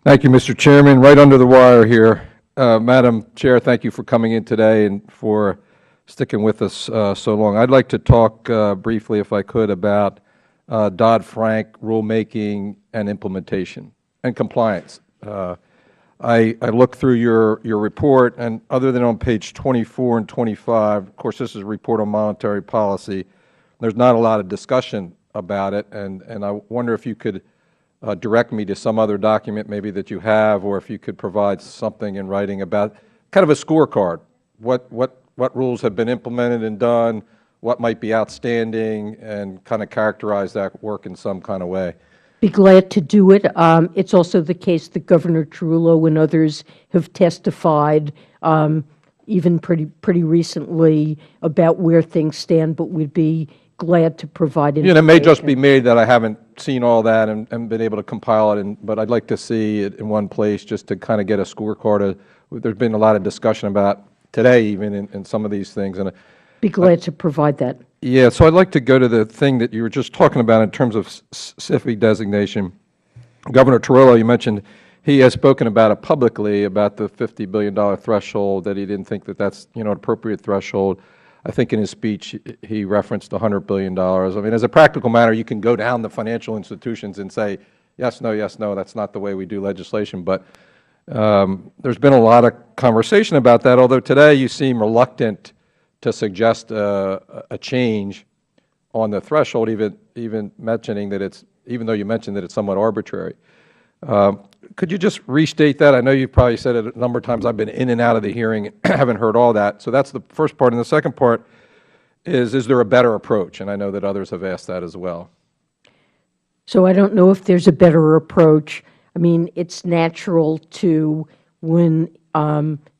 Thank you, Mr. Chairman. Right under the wire here. Madam Chair, thank you for coming in today and for sticking with us so long. I'd like to talk briefly, if I could, about Dodd-Frank rulemaking and implementation and compliance. I looked through your report, and other than on page 24 and 25, of course, this is a report on monetary policy, there's not a lot of discussion about it, and I wonder if you could direct me to some other document maybe that you have, or if you could provide something in writing about kind of a scorecard. What rules have been implemented and done, what might be outstanding, and kind of characterize that work in some kind of way. Be glad to do it. It's also the case that Governor Trullo and others have testified, even pretty recently, about where things stand, but we'd be glad to provide information. It may just be me that I haven't seen all that and been able to compile it, but I'd like to see it in one place just to kind of get a scorecard. There's been a lot of discussion about today even in some of these things. And be glad to provide that. Yeah, so I'd like to go to the thing that you were just talking about in terms of SIFI designation. Governor Trullo, you mentioned he has spoken about it publicly, about the $50 billion threshold, that he didn't think that that's an appropriate threshold. I think in his speech he referenced $100 billion. I mean, as a practical matter, you can go down the financial institutions and say, yes, no, that's not the way we do legislation. But there's been a lot of conversation about that, although today you seem reluctant to suggest a change on the threshold, even mentioning that it's, even though you mentioned that it's somewhat arbitrary. Could you just restate that? I know you've probably said it a number of times. I've been in and out of the hearing, haven't heard all that. So that's the first part. And the second part is there a better approach? And I know that others have asked that as well. So I don't know if there's a better approach. I mean, it's natural to, when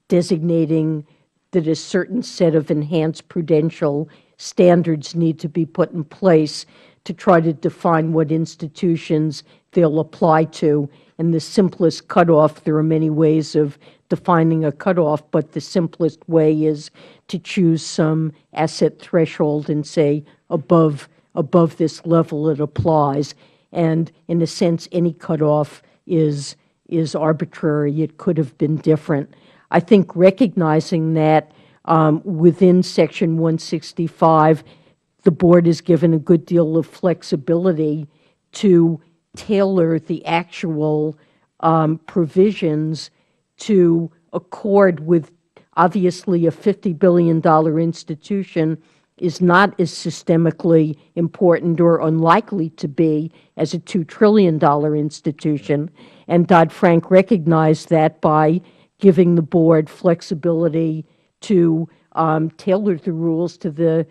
designating that a certain set of enhanced prudential standards need to be put in place to try to define what institutions they'll apply to. And the simplest cutoff, there are many ways of defining a cutoff, but the simplest way is to choose some asset threshold and say above this level it applies. And in a sense, any cutoff is arbitrary. It could have been different. I think recognizing that within Section 165, the Board is given a good deal of flexibility to tailor the actual provisions to accord with, obviously, a $50 billion institution is not as systemically important or unlikely to be as a $2 trillion institution. And Dodd-Frank recognized that by giving the Board flexibility to tailor the rules to the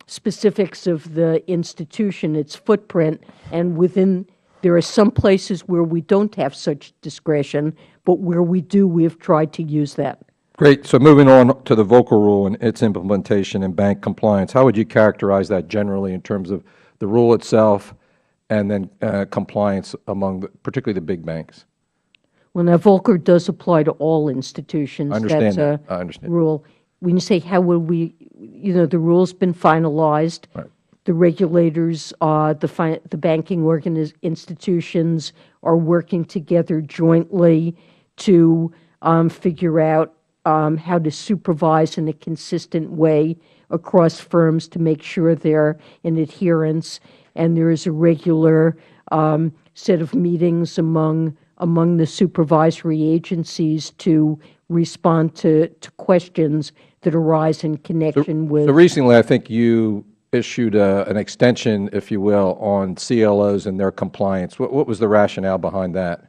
specifics of the institution, its footprint, and within, there are some places where we don't have such discretion, but where we do, we have tried to use that. Great. So moving on to the Volcker Rule and its implementation and bank compliance, how would you characterize that generally in terms of the rule itself and then compliance among particularly the big banks? Well, now, Volcker does apply to all institutions. I understand That's that. I understand. Rule. When you say how will we, the rule's been finalized. Right. The regulators, the banking institutions are working together jointly to figure out how to supervise in a consistent way across firms to make sure they're in adherence. And there is a regular set of meetings among the supervisory agencies to respond to questions that arise in connection with. So recently, I think you issued an extension, if you will, on CLOs and their compliance. What was the rationale behind that?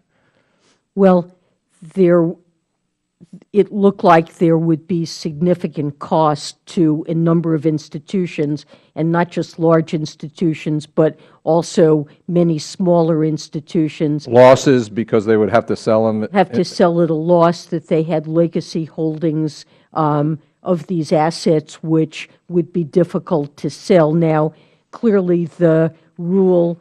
Well, it looked like there would be significant cost to a number of institutions, and not just large institutions, but also many smaller institutions. Losses because they would have to sell them? Have to sell at a loss, that they had legacy holdings of these assets which would be difficult to sell. Now, clearly the rule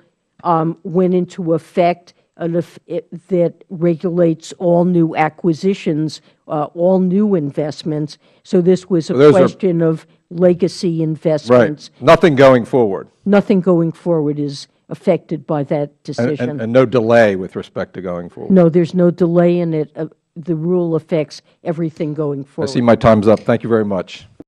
went into effect that regulates all new acquisitions, all new investments. So this was a question of legacy investments. Right. Nothing going forward. Nothing going forward is affected by that decision. And no delay with respect to going forward. No, there's no delay in it. The rule affects everything going I forward. see my time's up. Thank you very much.